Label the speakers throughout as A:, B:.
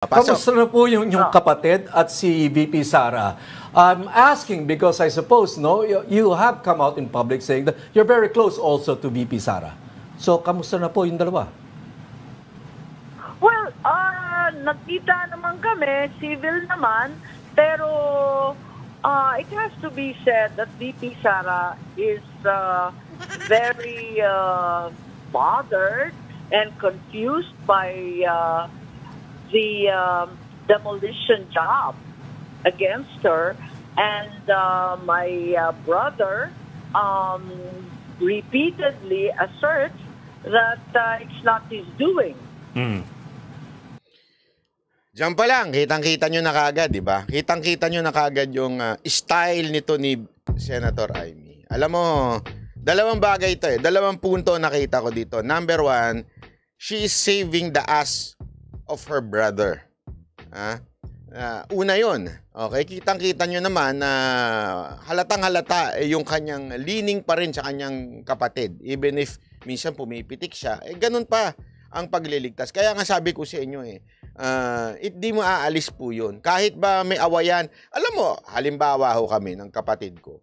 A: Pasok.
B: Kamusta na po yung kapatid at si VP Sara? I'm asking because I suppose you have come out in public saying that you're very close also to VP Sara. So kamusta na po yung dalawa?
C: Well, nagkita naman kami, civil naman, pero it has to be said that VP Sara is very bothered and confused by the demolition job against her, and my brother repeatedly asserts that it's not his doing.
A: Diyan pa lang, kitang-kita nyo na kagad, di ba? Kitang-kita nyo na kagad yung style nito ni Senator Amy. Alam mo, dalawang bagay ito eh. Dalawang punto nakita ko dito. Number one, she is saving the ass of her brother. Una yun. Okay, kitang-kita nyo naman na halatang-halata yung kanyang leaning pa rin sa kanyang kapatid. Even if minsan pumipitik siya, ganun pa ang pagliligtas. Kaya nga sabi ko sa inyo di mo aalis po yun. Kahit ba may awayan. Alam mo, halimbawa ho kami ng kapatid ko.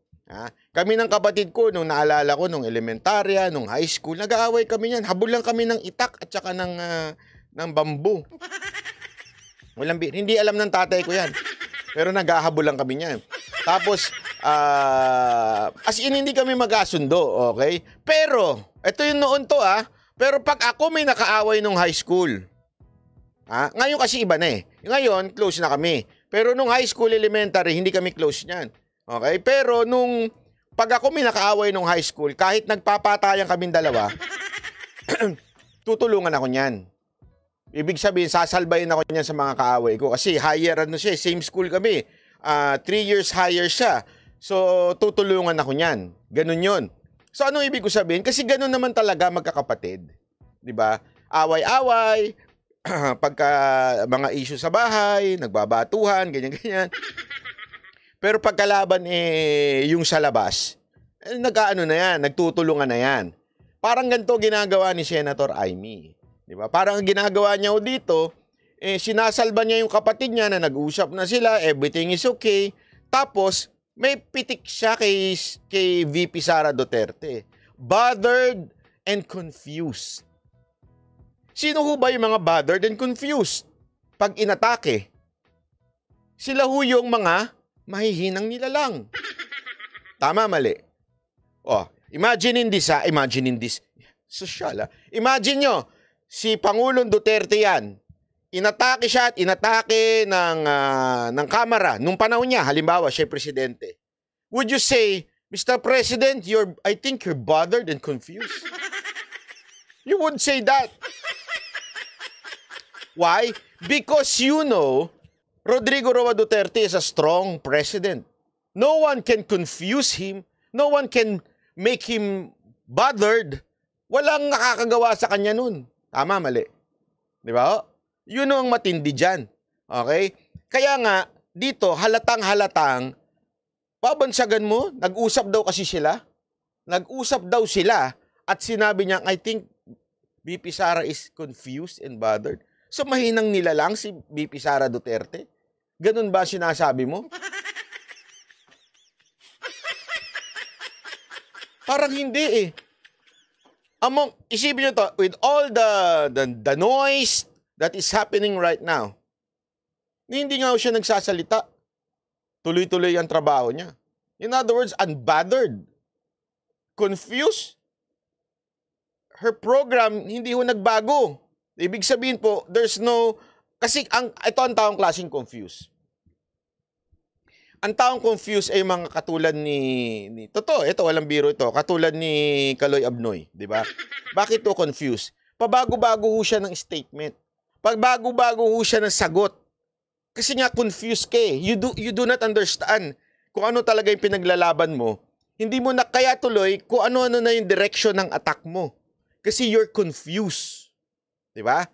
A: Kami ng kapatid ko, nung naalala ko, nung elementarya, nung high school, nag-aaway kami yan. Habol lang kami ng itak at saka ng bambu. Hindi alam ng tatay ko yan. Pero naghahabol lang kami niyan. Tapos, as in, hindi kami magkasundo, okay? Pero, ito yung noon to, Pero pag ako may nakaaway nung high school, ngayon kasi iba na eh. Ngayon, close na kami. Pero nung high school, elementary, hindi kami close niyan. Okay? Pero pag ako may nakaaway nung high school, kahit nagpapatayan kaming dalawa, tutulungan ako niyan. Ibig sabihin, sasalbayin ako niyan sa mga kaaway ko. Kasi higher siya, same school kami. 3 years higher siya. So, tutulungan ako niyan. Ganun yun. So, anong ibig ko sabihin? Kasi ganun naman talaga magkakapatid. Diba? Away-away, pagka mga issue sa bahay, nagbabatuhan, ganyan-ganyan. Pero pagkalaban yung sa labas, nag-aano na yan, nagtutulungan na yan. Parang ganito ginagawa ni Senator Amy. Diba? Parang ginagawa niya dito, sinasalba niya yung kapatid niya na nag-usap na sila, everything is okay. Tapos, may pitik siya kay VP Sara Duterte. Bothered and confused. Sino ho ba yung mga bothered and confused? Pag inatake, sila ho yung mga mahihinang nilalang. Tama, mali. Imagine this. Social, Imagine nyo, si Pangulong Duterte yan, inatake siya at inatake ng kamera nung panahon niya, halimbawa, siya presidente. Would you say, Mr. President, I think you're bothered and confused? You would say that. Why? Because Rodrigo Roa Duterte is a strong president. No one can confuse him. No one can make him bothered. Walang nakakagawa sa kanya nun. Tama, mali. Di ba? Yun ang matindi dyan. Okay? Kaya nga, dito, halatang-halatang, pabansagan mo, nag-usap daw kasi sila. Nag-usap daw sila at sinabi niya, I think VP Sara is confused and bothered. So, mahinang nilalang si VP Sara Duterte? Ganun ba sinasabi mo? Parang hindi isipin nyo to, with all the noise that is happening right now, hindi nga siya nagsasalita. Tuloy-tuloy ang trabaho niya. In other words, unbothered. Confused. Her program, hindi ho nagbago. Ibig sabihin po, kasi ito ang taong klaseng confused. Ang taong confused ay mga katulad ito walang biro ito, katulad ni Kaloy Abnoy, di ba? Bakit to confused? Pabago-bago ho siya ng statement. Pagbago-bago ho siya ng sagot. Kasi nga confused ka eh. You do not understand kung ano talaga yung pinaglalaban mo. Hindi mo na kaya tuloy kung ano-ano na yung direction ng attack mo. Kasi you're confused. Diba?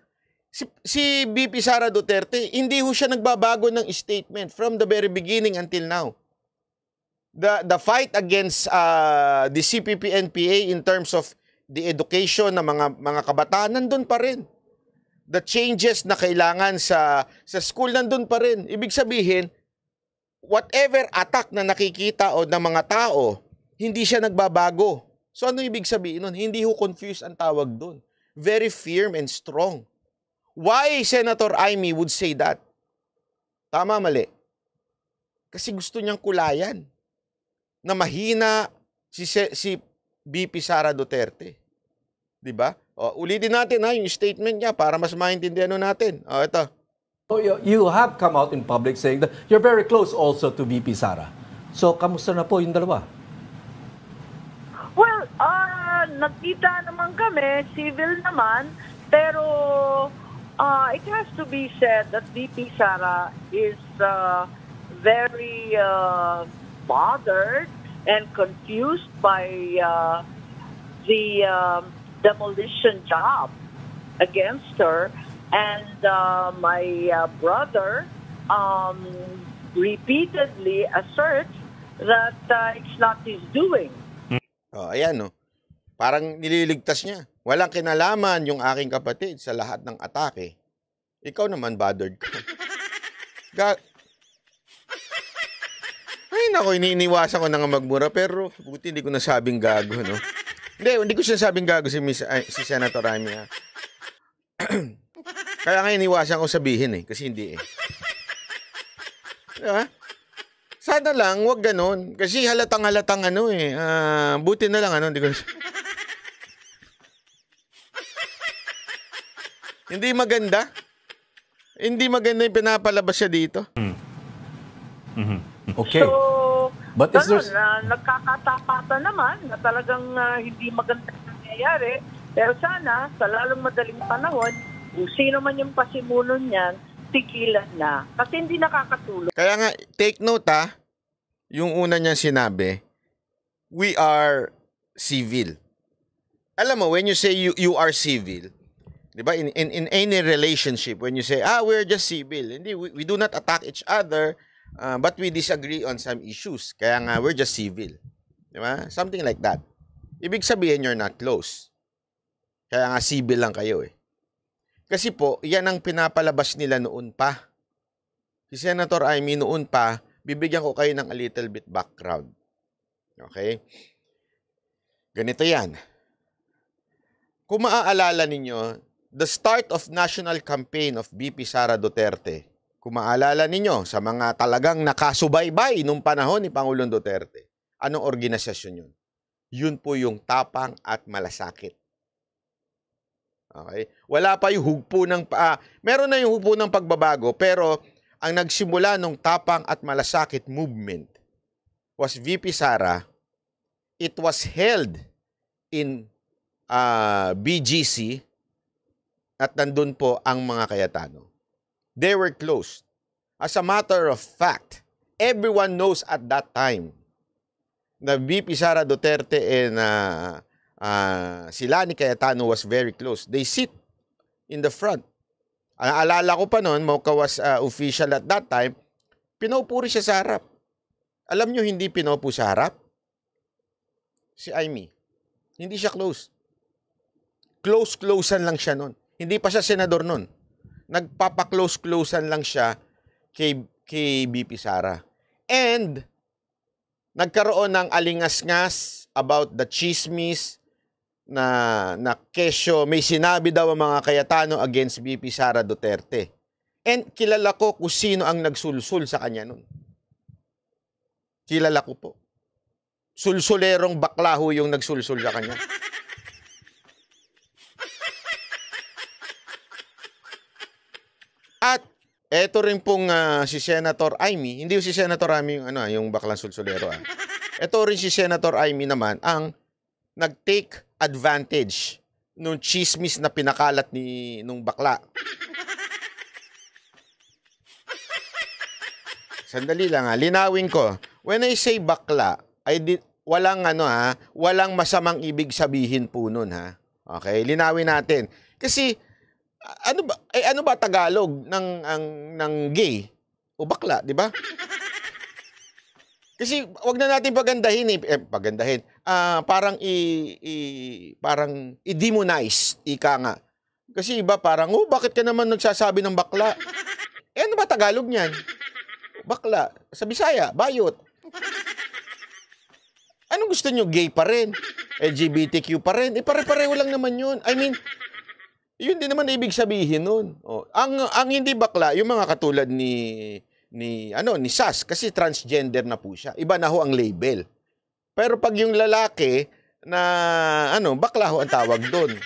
A: Si VP Sara Duterte, hindi ho siya nagbabago ng statement from the very beginning until now. The fight against the CPP-NPA in terms of the education ng mga kabataan, nandun pa rin. the changes na kailangan sa school nandun pa rin. Ibig sabihin, whatever attack na nakikita o ng mga tao, hindi siya nagbabago. So ano ibig sabihin nun? Hindi ho confused ang tawag dun. Very firm and strong. Why Senator Amy would say that? Tama, mali. Kasi gusto niyang kulayan na mahina si VP Sara Duterte. 'Di ba? Ulitin natin yung statement niya para mas maintindihan natin. Ito.
B: So you have come out in public saying that you're very close also to VP Sara. So kamusta na po yung dalawa?
C: Well, nagkita naman kami, civil naman, pero it has to be said that VP Sara is very bothered and confused by the demolition job against her. And my brother repeatedly asserts that it's not his doing.
A: Ayan, parang nililigtas niya. Walang kinalaman yung aking kapatid sa lahat ng atake. Ikaw naman, bothered ka. Ay, nako, iniiwasan ko na nga magmura, pero buti hindi ko nasabing gago, no? Hindi ko sinasabing gago si Senator Amy. Kaya nga iniwasan ko sabihin kasi hindi Diba? Sana lang, wag ganon. Kasi halatang-halatang buti na lang hindi ko... Hindi maganda. Hindi maganda yung pinapalabas siya dito.
B: Okay.
C: So,
B: but is there...
C: nagkakatapatan naman na talagang hindi maganda nangyayari. Pero sana, sa lalong madaling panahon, kung sino man yung pasimuno niyan, tigilan na. Kasi hindi nakakatulong.
A: Kaya nga, take note yung una niyang sinabi, we are civil. Alam mo, when you say you are civil, di ba, in any relationship, when you say, we're just civil, hindi, we do not attack each other, but we disagree on some issues. Kaya nga, we're just civil. Di ba? Something like that. Ibig sabihin, you're not close. Kaya nga, civil lang kayo Kasi po, yan ang pinapalabas nila noon pa. Si Senator Amy noon pa, bibigyan ko kayo ng a little bit background. Okay? Ganito yan. Kung maaalala ninyo, the start of national campaign of VP Sara Duterte, kung maaalala ninyo, sa mga talagang nakasubaybay nung panahon ni Pangulong Duterte, anong organisasyon yun? Yun po yung Tapang at Malasakit. Okay? Wala pa yung hugpo ng... meron na yung hugpo ng pagbabago, pero ang nagsimula ng Tapang at Malasakit movement was VP Sara. It was held in BGC at nandun po ang mga Cayetano. They were close. As a matter of fact, everyone knows at that time na VP Sara Duterte and sila ni Cayetano was very close. They sit in the front. Alala ko pa noon, Mocha was official at that time, pinupuri siya sa harap. Alam nyo, hindi pinupo sa harap? Si Amy. Hindi siya close. Close-closean lang siya noon. Hindi pa siya senador noon. Nagpapa-close-closean lang siya kay VP Sara. And nagkaroon ng alingas-ngas about the chismis na kesyo, may sinabi daw ang mga Cayetano against VP Sara Duterte. And kilala ko kung sino ang nagsulsul sa kanya nun. Kilala ko po. Sulsulerong bakla ho yung nagsulsul sa kanya. At eto rin pong si Senator Amy, hindi si Senator Amy yung baklang sulsulero. Ito rin si Senator Amy naman ang nag-take advantage nung chismis na pinakalat nung bakla. Sandali lang linawin ko. When I say bakla, walang masamang ibig sabihin po nun Okay, linawin natin. Kasi ano ba Tagalog ng gay o bakla, di ba? Kasi wag na natin pagandahin parang i-demonize ika nga. Kasi iba parang, oh, bakit ka naman nagsasabi ng bakla? Eh, ano ba Tagalog niyan? Bakla. Sa Bisaya, bayot. Anong gusto nyo? Gay pa rin? LGBTQ pa rin? Eh, pare-pareho lang naman yun. I mean, yun din naman ibig sabihin nun. Oh, ang hindi bakla, yung mga katulad ni Sas, kasi transgender na po siya. Iba na ho ang label. Pero pag yung lalaki na bakla ho ang tawag doon.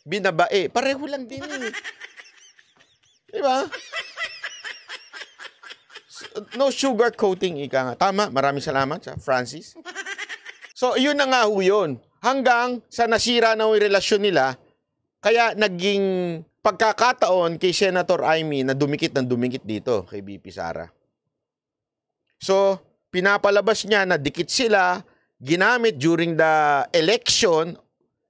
A: Binabae, pareho lang din eh. Diba? No sugar coating, ika nga. Tama, maraming salamat sa Francis. So, yun na nga ho yun. Hanggang sa nasira na yung relasyon nila, kaya naging pagkakataon kay Senator Amy na dumikit ng dumikit dito kay VP Sara. So, pinapalabas niya na dikit sila, ginamit during the election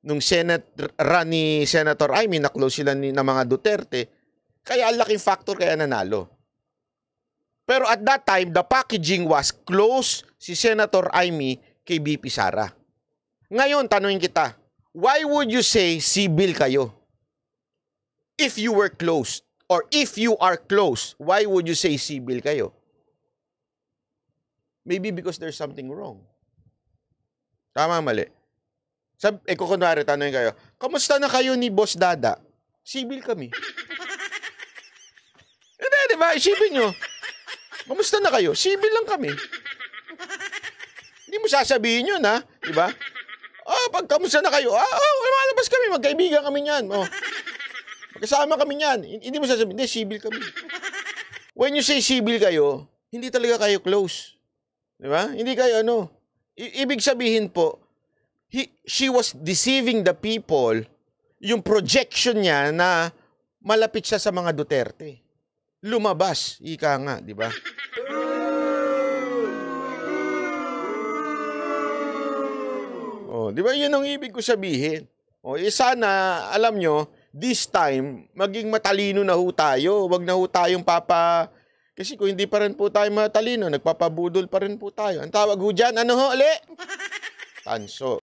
A: nung Senate run ni Senator Amy, na close sila ng mga Duterte, kaya ang laking factor kaya nanalo. Pero at that time, the packaging was close si Senator Amy kay VP Sara. Ngayon, tanungin kita, why would you say civil kayo? If you were close, or if you are close, why would you say civil kayo? Maybe because there's something wrong. Tama, mali. Kunwari, tanongin kayo, kamusta na kayo ni Boss Dada? Civil kami. Hindi, di ba? Isipin nyo. Kamusta na kayo? Civil lang kami. Hindi mo sasabihin yun, ha? Di ba? Pag kamusta na kayo? Malabas kami, magkaibigan kami niyan. Magkasama kami niyan. Hindi mo sasabihin, hindi, civil kami. When you say civil kayo, hindi talaga kayo close. Di ba? Hindi kayo ibig sabihin po, she was deceiving the people, yung projection niya na malapit siya sa mga Duterte. Lumabas, ika nga, di ba? Di ba? Yun ang ibig ko sabihin. Sana, alam nyo, this time, maging matalino na ho tayo. Huwag na ho tayong kasi kung hindi pa rin po tayo matalino, nagpapabudol pa rin po tayo. Ang tawag ho dyan, ano ho, uli? Tanso.